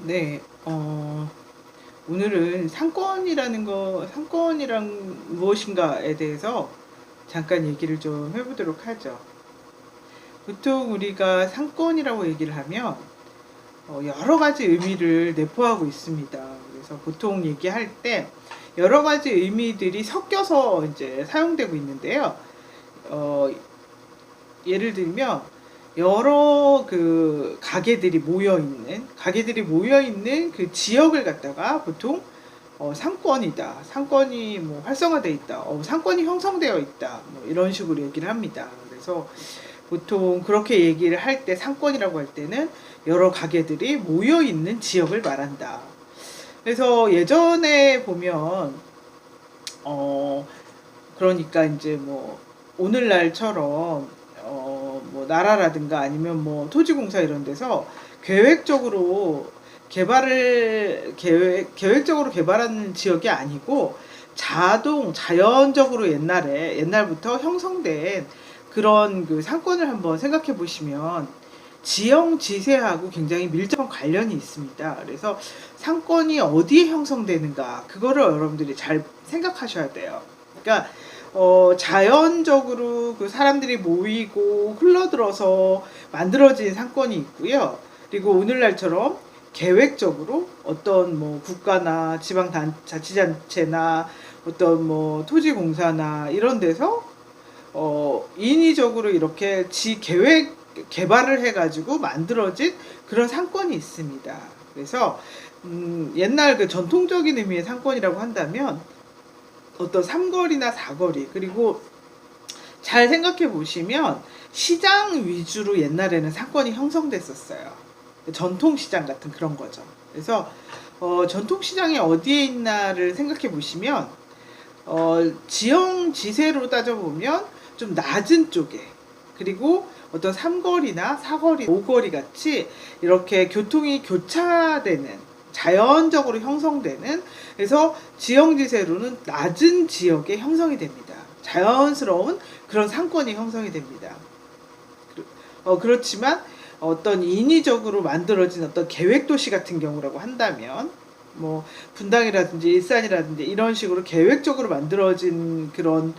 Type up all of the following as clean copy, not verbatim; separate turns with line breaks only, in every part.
네, 오늘은 상권이란 무엇인가에 대해서 잠깐 얘기를 좀 해보도록 하죠. 보통 우리가 상권이라고 얘기를 하면 여러 가지 의미를 내포하고 있습니다. 그래서 보통 얘기할 때 여러 가지 의미들이 섞여서 이제 사용되고 있는데요. 어, 예를 들면 여러 그 가게들이 모여 있는 그 지역을 갖다가 보통 상권이다, 상권이 뭐 활성화돼 있다, 상권이 형성되어 있다, 뭐 이런 식으로 얘기를 합니다. 그래서 보통 그렇게 얘기를 할 때, 상권이라고 할 때는 여러 가게들이 모여 있는 지역을 말한다. 그래서 예전에 보면 어 그러니까 이제 뭐 오늘날처럼 뭐 나라라든가 아니면 뭐 토지공사 이런 데서 계획적으로 계획적으로 개발하는 지역이 아니고 자연적으로 옛날부터 형성된 그런 그 상권을 한번 생각해 보시면 지형지세하고 굉장히 밀접한 관련이 있습니다. 그래서 상권이 어디에 형성되는가, 그거를 여러분들이 잘 생각하셔야 돼요. 그러니까 자연적으로 그 사람들이 모이고 흘러들어서 만들어진 상권이 있고요. 그리고 오늘날처럼 계획적으로 어떤 뭐 국가나 자치단체나 어떤 뭐 토지공사나 이런 데서 인위적으로 이렇게 개발을 해가지고 만들어진 그런 상권이 있습니다. 그래서 옛날 그 전통적인 의미의 상권이라고 한다면 어떤 삼거리나 사거리, 그리고 잘 생각해 보시면 시장 위주로 옛날에는 상권이 형성됐었어요. 전통시장 같은 그런 거죠. 그래서 전통시장이 어디에 있나를 생각해 보시면 지형지세로 따져보면 좀 낮은 쪽에, 그리고 어떤 삼거리나 사거리, 오거리 같이 이렇게 교통이 교차되는, 자연적으로 형성되는, 그래서 지형지세로는 낮은 지역에 형성이 됩니다. 자연스러운 그런 상권이 형성이 됩니다. 그렇지만 어떤 인위적으로 만들어진 어떤 계획도시 같은 경우라고 한다면, 뭐 분당이라든지 일산이라든지 이런 식으로 계획적으로 만들어진 그런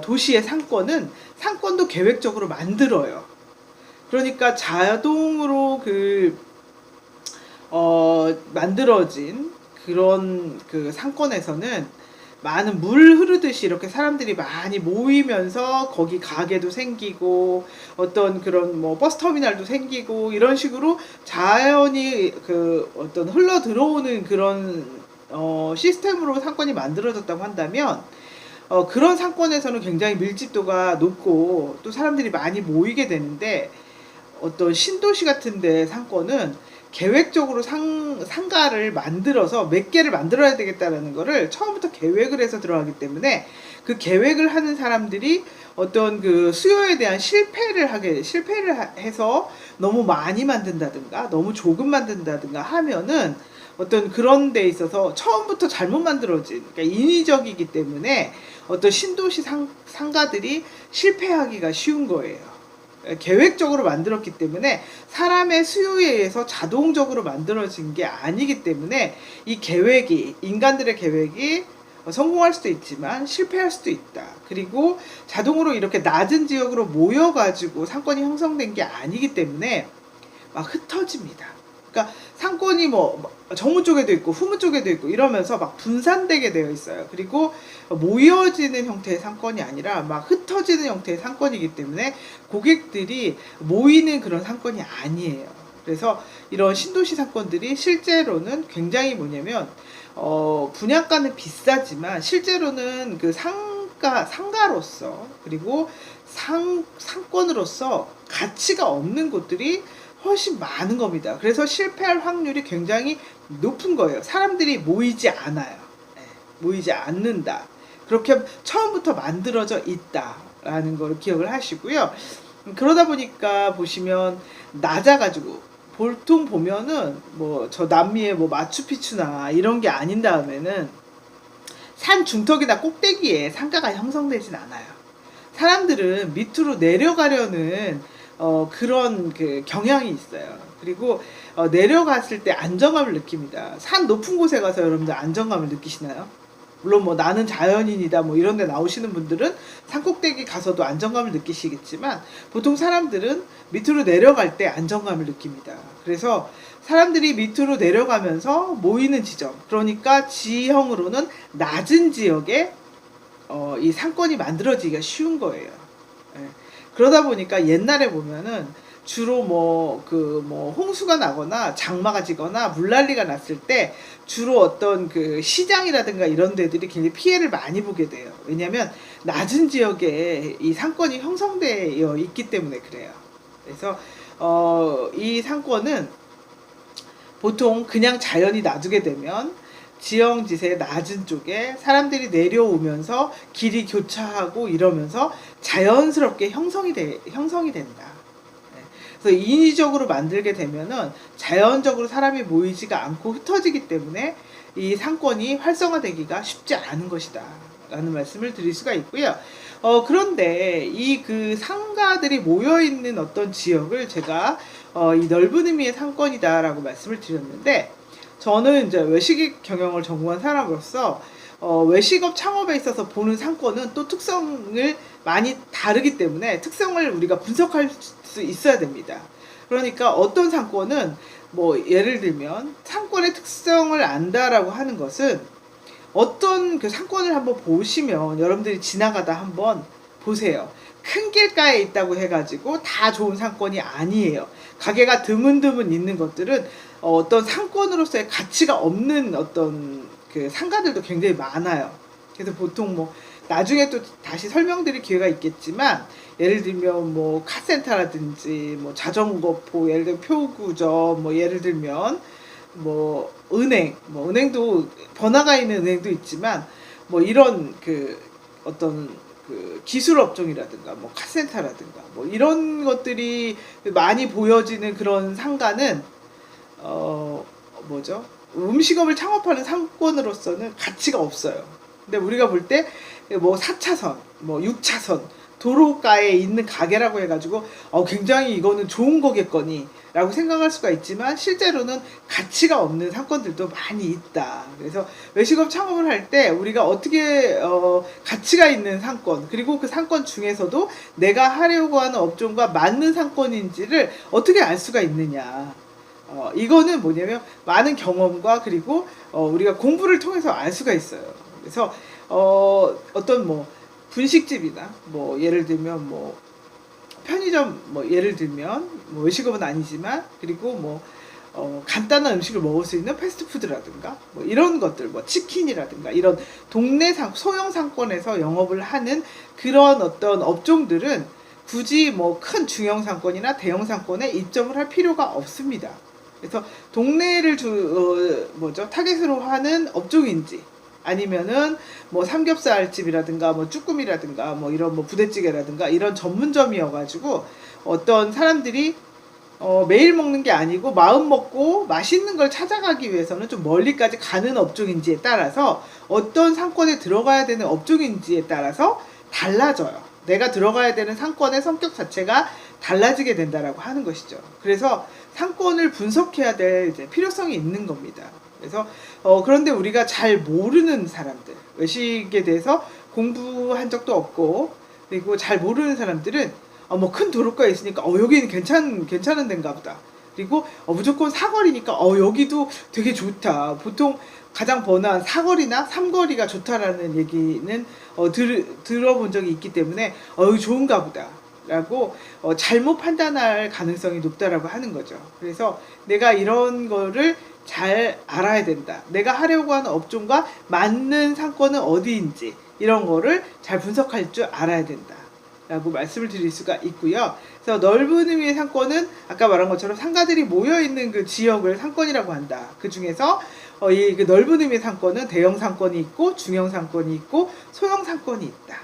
도시의 상권도 계획적으로 만들어요. 그러니까 자동으로 만들어진 그런 그 상권에서는 많은 물 흐르듯이 이렇게 사람들이 많이 모이면서 거기 가게도 생기고 어떤 그런 뭐 버스 터미널도 생기고 이런 식으로 자연이 그 어떤 흘러 들어오는 그런 시스템으로 상권이 만들어졌다고 한다면 그런 상권에서는 굉장히 밀집도가 높고 또 사람들이 많이 모이게 되는데, 어떤 신도시 같은데 상권은 계획적으로 상가를 만들어서 몇 개를 만들어야 되겠다라는 거를 처음부터 계획을 해서 들어가기 때문에, 그 계획을 하는 사람들이 어떤 그 수요에 대한 실패를 해서 너무 많이 만든다든가 너무 조금 만든다든가 하면은 어떤 그런 데 있어서 처음부터 잘못 만들어진, 그러니까 인위적이기 때문에 어떤 신도시 상가들이 실패하기가 쉬운 거예요. 계획적으로 만들었기 때문에, 사람의 수요에 의해서 자동적으로 만들어진 게 아니기 때문에 이 인간들의 계획이 성공할 수도 있지만 실패할 수도 있다. 그리고 자동으로 이렇게 낮은 지역으로 모여가지고 상권이 형성된 게 아니기 때문에 막 흩어집니다. 그러니까 상권이 뭐 정문 쪽에도 있고 후문 쪽에도 있고 이러면서 막 분산되게 되어 있어요. 그리고 모여지는 형태의 상권이 아니라 막 흩어지는 형태의 상권이기 때문에 고객들이 모이는 그런 상권이 아니에요. 그래서 이런 신도시 상권들이 실제로는 굉장히 뭐냐면 분양가는 비싸지만 실제로는 그 상가로서, 그리고 상권으로서 가치가 없는 곳들이 훨씬 많은 겁니다. 그래서 실패할 확률이 굉장히 높은 거예요. 사람들이 모이지 않아요. 네, 모이지 않는다. 그렇게 처음부터 만들어져 있다라는 걸 기억을 하시고요. 그러다 보니까 보시면 낮아가지고, 보통 보면은 뭐 저 남미의 뭐 마추픽추나 이런 게 아닌 다음에는 산 중턱이나 꼭대기에 상가가 형성되진 않아요. 사람들은 밑으로 내려가려는 그런 그 경향이 있어요. 그리고 내려갔을 때 안정감을 느낍니다. 산 높은 곳에 가서 여러분들 안정감을 느끼시나요? 물론 뭐 나는 자연인이다 뭐 이런 데 나오시는 분들은 산꼭대기 가서도 안정감을 느끼시겠지만 보통 사람들은 밑으로 내려갈 때 안정감을 느낍니다. 그래서 사람들이 밑으로 내려가면서 모이는 지점, 그러니까 지형으로는 낮은 지역에 이 상권이 만들어지기가 쉬운 거예요. 예. 그러다 보니까 옛날에 보면은 주로 홍수가 나거나 장마가 지거나 물난리가 났을 때 주로 어떤 그 시장이라든가 이런 데들이 굉장히 피해를 많이 보게 돼요. 왜냐하면 낮은 지역에 이 상권이 형성되어 있기 때문에 그래요. 그래서 이 상권은 보통 그냥 자연이 놔두게 되면 지형지세 낮은 쪽에 사람들이 내려오면서 길이 교차하고 이러면서 자연스럽게 형성이 된다. 그래서 인위적으로 만들게 되면은 자연적으로 사람이 모이지가 않고 흩어지기 때문에 이 상권이 활성화되기가 쉽지 않은 것이다 라는 말씀을 드릴 수가 있고요. 그런데 이 그 상가들이 모여있는 어떤 지역을 제가 이 넓은 의미의 상권이다 라고 말씀을 드렸는데, 저는 이제 외식 경영을 전공한 사람으로서 외식업 창업에 있어서 보는 상권은 또 특성을 많이 다르기 때문에 특성을 우리가 분석할 수 있어야 됩니다. 그러니까 어떤 상권은 뭐 예를 들면 상권의 특성을 안다라고 하는 것은 어떤 그 상권을 한번 보시면 여러분들이 지나가다 한번 보세요. 큰 길가에 있다고 해가지고 다 좋은 상권이 아니에요. 가게가 드문드문 있는 것들은 어떤 상권으로서의 가치가 없는 어떤 그 상가들도 굉장히 많아요. 그래서 보통 뭐 나중에 또 다시 설명드릴 기회가 있겠지만, 예를 들면 뭐 카센터라든지 뭐 자전거포, 예를 들면 표구점, 뭐 예를 들면 뭐 은행도 번화가 있는 은행도 있지만 뭐 이런 그 어떤 그 기술 업종이라든가 뭐 카센터라든가 뭐 이런 것들이 많이 보여지는 그런 상가는 음식업을 창업하는 상권으로서는 가치가 없어요. 근데 우리가 볼 때 뭐 4차선, 뭐 6차선 도로가에 있는 가게라고 해가지고 굉장히 이거는 좋은 거겠거니 라고 생각할 수가 있지만 실제로는 가치가 없는 상권들도 많이 있다. 그래서 외식업 창업을 할 때 우리가 어떻게 가치가 있는 상권, 그리고 그 상권 중에서도 내가 하려고 하는 업종과 맞는 상권인지를 어떻게 알 수가 있느냐. 이거는 뭐냐면 많은 경험과 그리고 우리가 공부를 통해서 알 수가 있어요. 그래서 어떤 뭐 분식집이나 뭐 예를 들면 뭐 편의점, 뭐 예를 들면 뭐 외식업은 아니지만, 그리고 뭐 간단한 음식을 먹을 수 있는 패스트푸드라든가 뭐 이런 것들, 뭐 치킨이라든가 이런 동네 소형 상권에서 영업을 하는 그런 어떤 업종들은 굳이 뭐 큰 중형 상권이나 대형 상권에 입점을 할 필요가 없습니다. 그래서 동네를 타겟으로 하는 업종인지, 아니면은 뭐 삼겹살집이라든가 뭐 쭈꾸미라든가 뭐 이런 뭐 부대찌개라든가 이런 전문점이어가지고 어떤 사람들이 매일 먹는 게 아니고 마음 먹고 맛있는 걸 찾아가기 위해서는 좀 멀리까지 가는 업종인지에 따라서 어떤 상권에 들어가야 되는 업종인지에 따라서 달라져요. 내가 들어가야 되는 상권의 성격 자체가 달라지게 된다라고 하는 것이죠. 그래서 상권을 분석해야 될 이제 필요성이 있는 겁니다. 그래서 그런데 우리가 잘 모르는 사람들, 외식에 대해서 공부한 적도 없고 그리고 잘 모르는 사람들은 뭐 큰 도로가에 있으니까 여기는 괜찮은 데인가 보다. 그리고 무조건 사거리니까 여기도 되게 좋다. 보통 가장 번화한 사거리나 삼거리가 좋다라는 얘기는 들어본 적이 있기 때문에 여기 좋은가 보다 라고 잘못 판단할 가능성이 높다라고 하는 거죠. 그래서 내가 이런 거를 잘 알아야 된다. 내가 하려고 하는 업종과 맞는 상권은 어디인지 이런 거를 잘 분석할 줄 알아야 된다 라고 말씀을 드릴 수가 있고요. 그래서 넓은 의미의 상권은 아까 말한 것처럼 상가들이 모여있는 그 지역을 상권이라고 한다. 그 중에서 이 넓은 의미의 상권은 대형 상권이 있고 중형 상권이 있고 소형 상권이 있다.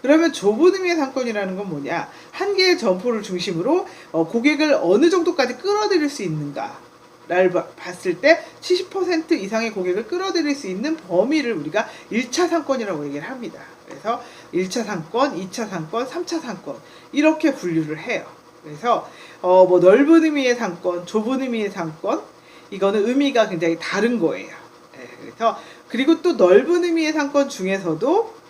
그러면 좁은 의미의 상권이라는 건 뭐냐? 한 개의 점포를 중심으로 고객을 어느 정도까지 끌어들일 수 있는가 를 봤을 때 70% 이상의 고객을 끌어들일 수 있는 범위를 우리가 1차 상권이라고 얘기를 합니다. 그래서 1차 상권, 2차 상권, 3차 상권 이렇게 분류를 해요. 그래서 뭐 넓은 의미의 상권, 좁은 의미의 상권, 이거는 의미가 굉장히 다른 거예요. 예, 그래서 그리고 또 넓은 의미의 상권 중에서도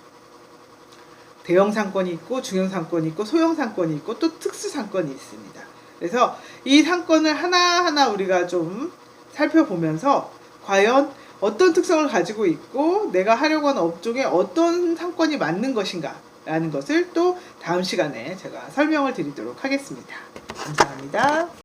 대형 상권이 있고 중형 상권이 있고 소형 상권이 있고 또 특수 상권이 있습니다. 그래서 이 상권을 하나하나 우리가 좀 살펴보면서 과연 어떤 특성을 가지고 있고 내가 하려고 하는 업종에 어떤 상권이 맞는 것인가 라는 것을 또 다음 시간에 제가 설명을 드리도록 하겠습니다. 감사합니다.